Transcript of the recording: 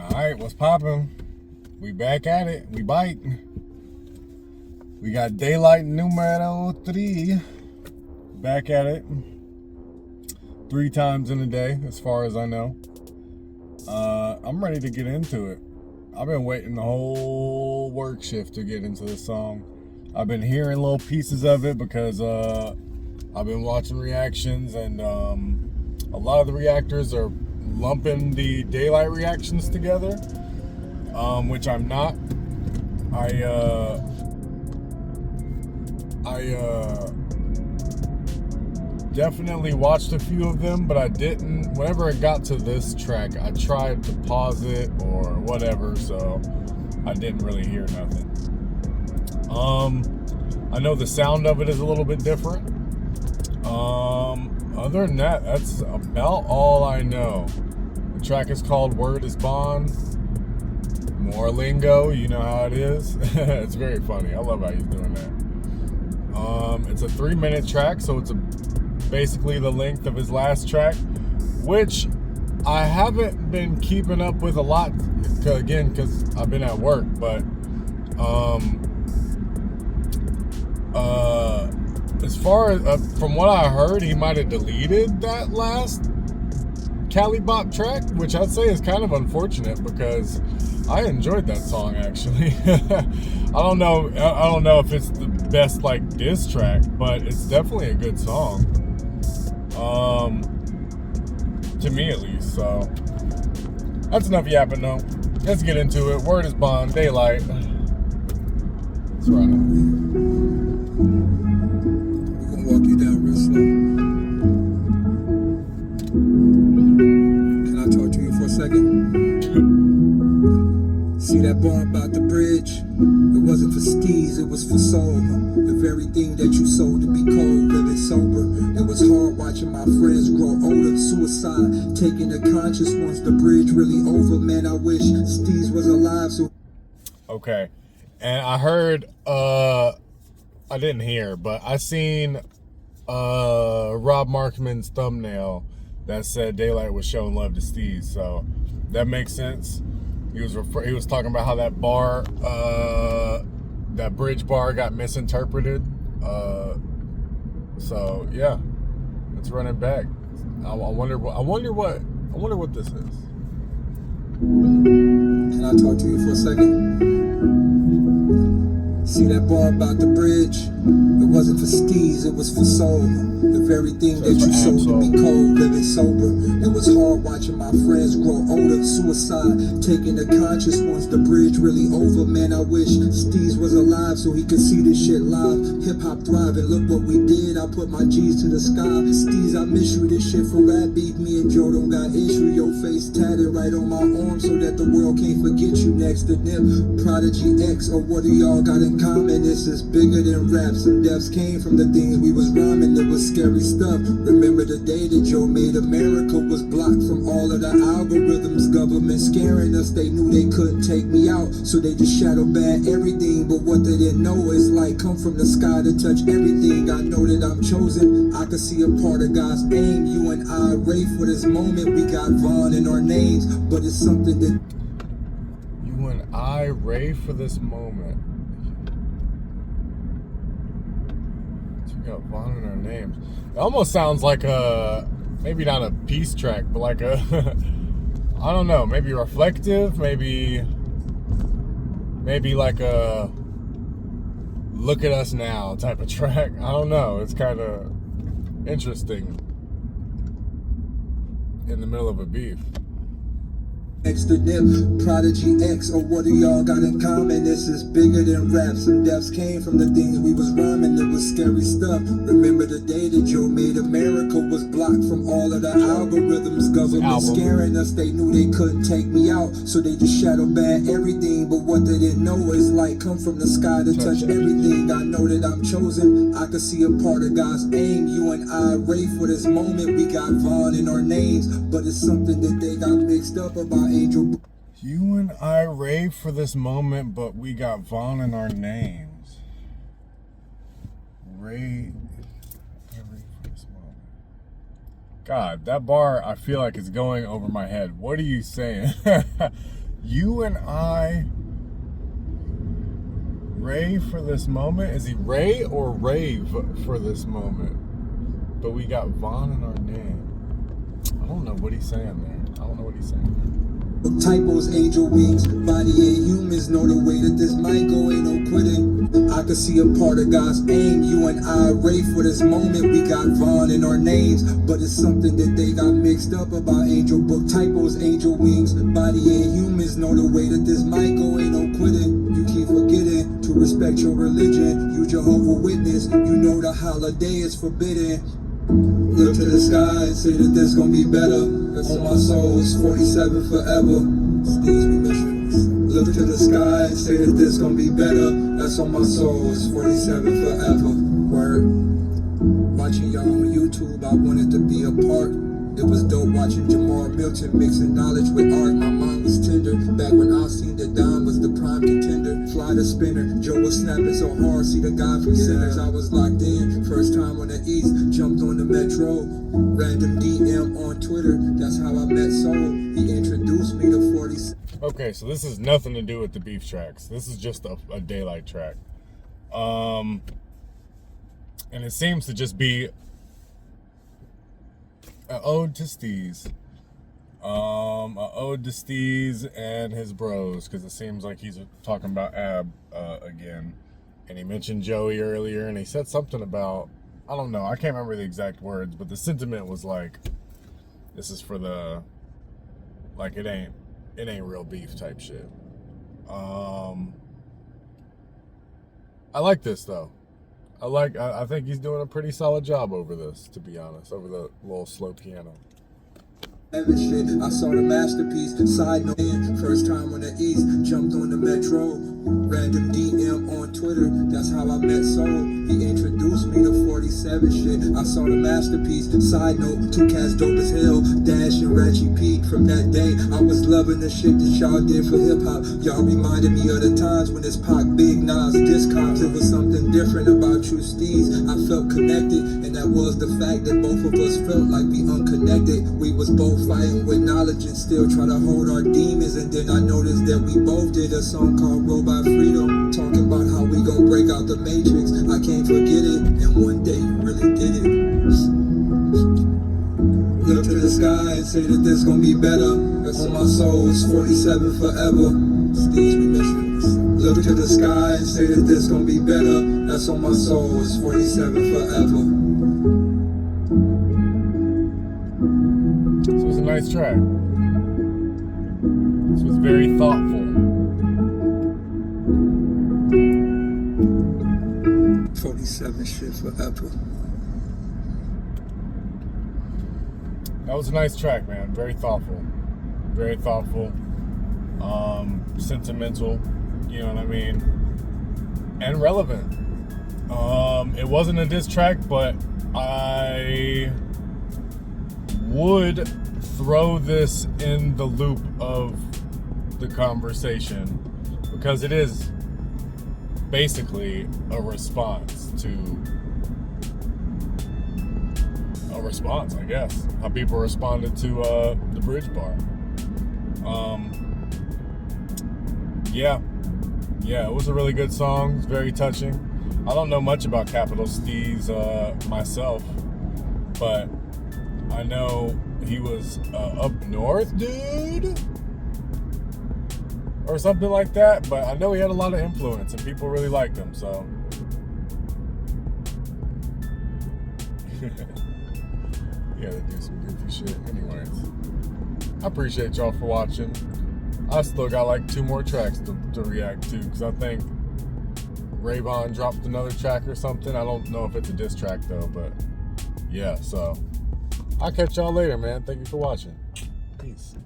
All right, what's poppin'? We back at it. We bite. We got Daylyt numero 3. Back at it. 3 times in a day, as far as I know. I'm ready to get into it. I've been waiting the whole work shift to get into this song. I've been hearing little pieces of it because I've been watching reactions, and a lot of the reactors are lumping the Daylyt reactions together, which I'm not. I definitely watched a few of them, but I didn't. Whenever it got to this track, I tried to pause it or whatever, so I didn't really hear nothing. I know the sound of it is a little bit different. Other than that, that's about all I know. The track is called WORDISBON. More lingo, you know how it is. It's very funny. I love how he's doing that. It's a 3-minute track, so it's basically the length of his last track, which I haven't been keeping up with a lot, again, because I've been at work, but as far as from what I heard, he might have deleted that last Cali Bop track, which I'd say is kind of unfortunate because I enjoyed that song actually. I don't know if it's the best like diss track, but it's definitely a good song. To me at least. So that's enough yapping though. Let's get into it. WORDISBON, Daylyt. Let's run it. Walk you down real slow. Can I talk to you for a second? See that bar about the bridge? It wasn't for steez, it was for soul. The very thing that you sold to be cold, living sober. It was hard watching my friends grow older. Suicide, taking the conscious once the bridge really over. Man, I wish steez was alive so... Okay. And I heard, I didn't hear, but I seen Rob Markman's thumbnail that said Daylyt was showing love to Steez, so that makes sense. He was talking about how that bar, that bridge bar, got misinterpreted. So yeah, let's run it back. I wonder what this is. Can I talk to you for a second? See that bar about the bridge? It wasn't for steez, it was for soul. The very thing that you sold to be cold, living sober. It was hard watching my friends grow older. Suicide, taking the conscious once the bridge really over. Man, I wish steez was alive so he could see this shit live. Hip-hop thriving, look what we did. I put my G's to the sky. Steez, I miss you, this shit for rap beef. Me and Joe don't got issue. Your face tatted right on my arm so that the world can't forget you. Next to them, Prodigy X, or what do y'all got in common? This is bigger than rap. Some deaths came from the things we was rhyming. It was scary stuff. Remember the day that Joe made America was blocked from all of the algorithms. Government scaring us. They knew they couldn't take me out, so they just shadow banned everything. But what they didn't know is like come from the sky to touch everything. I know that I'm chosen. I could see a part of God's aim. You and I ray for this moment. We got Vaughn in our names, but it's something that You and I ray for this moment. We got Vaughn in our names. It almost sounds like maybe not a peace track, but like a, I don't know, maybe reflective, maybe like a look at us now type of track. I don't know. It's kind of interesting in the middle of a beef. Next to them, Prodigy X, or what do y'all got in common? This is bigger than rap. Some deaths came from the things we was rhyming. It was scary stuff. Remember the day that Joe made America was blocked from all of the algorithms. Government scaring us. They knew they couldn't take me out, so they just shadow banned everything. But what they didn't know is like come from the sky to touch everything. I know that I'm chosen. I could see a part of God's aim. You and I ray for this moment. We got Vaughn in our names, but it's something that they got mixed up about. Angel. You and I rave for this moment, but we got Vaughn in our names. Rave for this moment. God, that bar, I feel like it's going over my head. What are you saying? You and I, rave for this moment. Is he Ray or rave for this moment? But we got Vaughn in our name. I don't know what he's saying there. Typos, angel wings, body ain't humans, know the way that this might go, ain't no quitting. I could see a part of God's aim. You and I rave for this moment. We got Vaughn in our names, but it's something that they got mixed up about angel book. Typos, angel wings, body ain't humans, know the way that this might go, ain't no quitting. You keep forgetting to respect your religion. You Jehovah's Witness, you know the holiday is forbidden. Look to the sky and say that this gon' be better. That's on my soul, it's 47 forever. Steve's, we miss you. Look to the sky and say that this gon' be better. That's on my soul, it's 47 forever. Word. Watching y'all on YouTube, I wanted to be a part. It was dope watching Jamal Milton mixing knowledge with art. My mind was tender. Back when I seen that Don was the prime contender. Fly the spinner. Joe was snapping so hard. See the guy from Sinners. I was locked in. First time on the East. Jumped on the Metro. Random DM on Twitter. That's how I met Soul. He introduced me to 40. Okay, so this has nothing to do with the beef tracks. This is just a Daylyt track. And it seems to just be an ode to Steez. An ode to Steez and his bros, because it seems like he's talking about Ab again. And he mentioned Joey earlier, and he said something about, I don't know, I can't remember the exact words, but the sentiment was like, this is for the, like, it ain't real beef type shit. I like this though. I think he's doing a pretty solid job over this, to be honest, over the little slow piano. Shit, I saw the masterpiece. Side note, first time on the East, jumped on the Metro. Random DM on Twitter, that's how I met Soul. He introduced me to 47 shit. I saw the masterpiece. Side note, two cats dope as hell. Dash and Ratchet Pete. From that day, I was loving the shit that y'all did for hip hop. Y'all reminded me of the times when it's Pac, Big Nas, Discogs. It was something different about you, Steez. I felt connected, and that was the fact that both of us felt like we unconnected. We was both fighting with knowledge and still try to hold our demons. And then I noticed that we both did a song called Robot Freedom, talking about how we gon' break out the matrix. I can't forget it, and one day you really did it. Look to the sky and say that this gon' be better. That's on my soul, it's 47 forever. Steez, we miss you. Look to the sky and say that this gon' be better. That's on my soul, it's 47 forever. This was a nice track. This was very thoughtful. 47 shit forever. That was a nice track, man. Very thoughtful. Very thoughtful. Sentimental. You know what I mean? And relevant. It wasn't a diss track, but I would throw this in the loop of the conversation, because it is basically a response, I guess, how people responded to the Bridge Bar. Yeah, it was a really good song. It's very touching. I don't know much about Capital Steez myself, but I know he was up north, dude, or something like that. But I know he had a lot of influence, and people really liked him. So he had to do some goofy shit. Anyways, I appreciate y'all for watching. I still got like 2 more tracks to react to, because I think Rayvon dropped another track or something. I don't know if it's a diss track though, but yeah. So I'll catch y'all later, man. Thank you for watching. Peace.